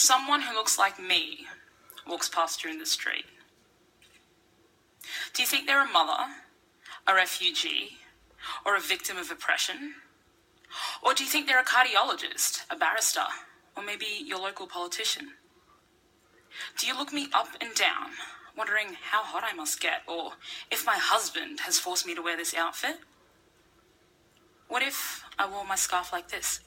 someone who looks like me walks past you in the street, do you think they're a mother, a refugee, or a victim of oppression? Or do you think they're a cardiologist, a barrister, or maybe your local politician? Do you look me up and down, wondering how hot I must get, or if my husband has forced me to wear this outfit? What if I wore my scarf like this?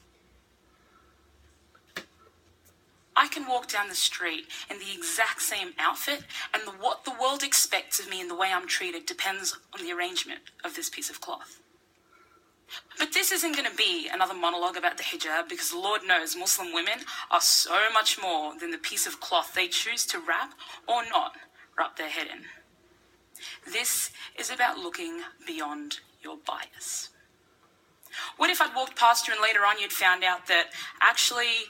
I can walk down the street in the exact same outfit, and what the world expects of me and the way I'm treated depends on the arrangement of this piece of cloth. But this isn't going to be another monologue about the hijab, because Lord knows Muslim women are so much more than the piece of cloth they choose to wrap or not wrap their head in. This is about looking beyond your bias. What if I'd walked past you and later on you'd found out that actually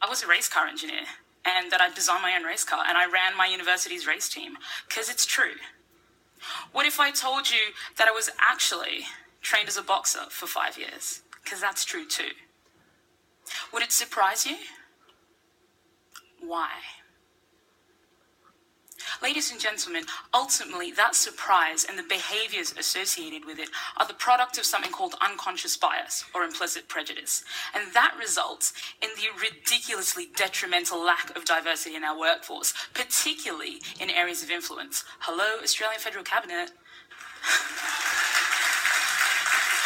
I was a race car engineer and that I designed my own race car and I ran my university's race team? Because it's true. What if I told you that I was actually trained as a boxer for 5 years? Because that's true too. Would it surprise you? Why? Ladies and gentlemen, ultimately that surprise and the behaviors associated with it are the product of something called unconscious bias or implicit prejudice. And that results in the ridiculously detrimental lack of diversity in our workforce, particularly in areas of influence. Hello, Australian Federal Cabinet.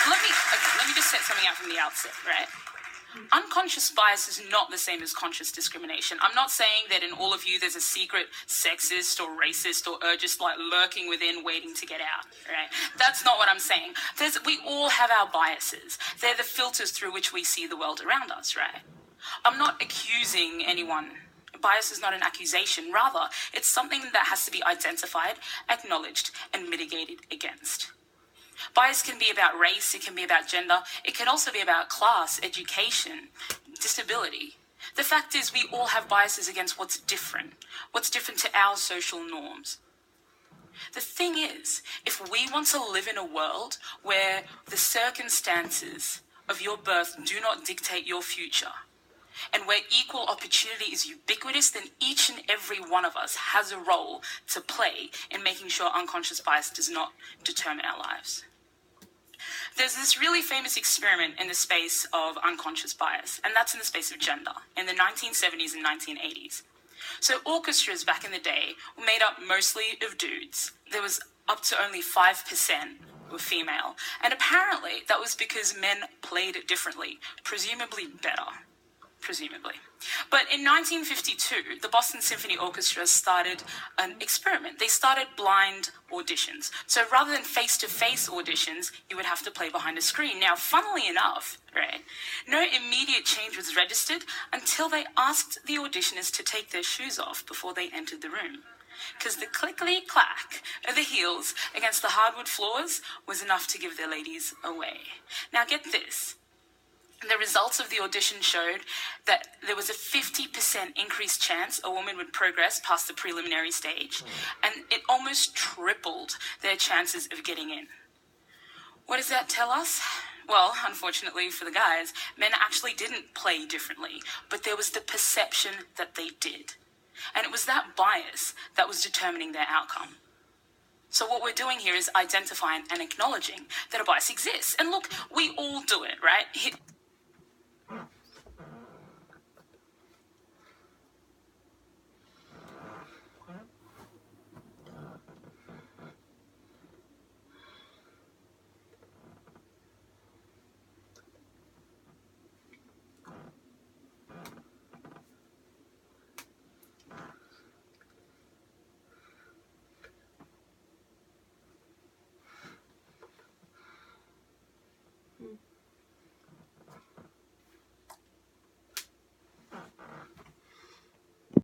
Let me just set something out from the outset, right? Unconscious bias is not the same as conscious discrimination. I'm not saying that in all of you there's a secret sexist or racist or urgist like lurking within waiting to get out, right? That's not what I'm saying. We all have our biases. They're the filters through which we see the world around us, right? I'm not accusing anyone. Bias is not an accusation. Rather, it's something that has to be identified, acknowledged, and mitigated against. Bias can be about race, it can be about gender, it can also be about class, education, disability. The fact is we all have biases against what's different to our social norms. The thing is, if we want to live in a world where the circumstances of your birth do not dictate your future, and where equal opportunity is ubiquitous, then each and every one of us has a role to play in making sure unconscious bias does not determine our lives. There's this really famous experiment in the space of unconscious bias, and that's in the space of gender, in the 1970s and 1980s. So orchestras back in the day were made up mostly of dudes. There was up to only 5% were female, and apparently that was because men played differently, presumably better. But in 1952, the Boston Symphony Orchestra started an experiment. They started blind auditions. So rather than face-to-face auditions, you would have to play behind a screen. Now, funnily enough, right, no immediate change was registered until they asked the auditioners to take their shoes off before they entered the room. Because the clickety-clack of the heels against the hardwood floors was enough to give their ladies away. Now, get this. The results of the audition showed that there was a 50% increased chance a woman would progress past the preliminary stage, and it almost tripled their chances of getting in. What does that tell us? Well, unfortunately for the guys, men actually didn't play differently, but there was the perception that they did. And it was that bias that was determining their outcome. So what we're doing here is identifying and acknowledging that a bias exists. And look, we all do it, right?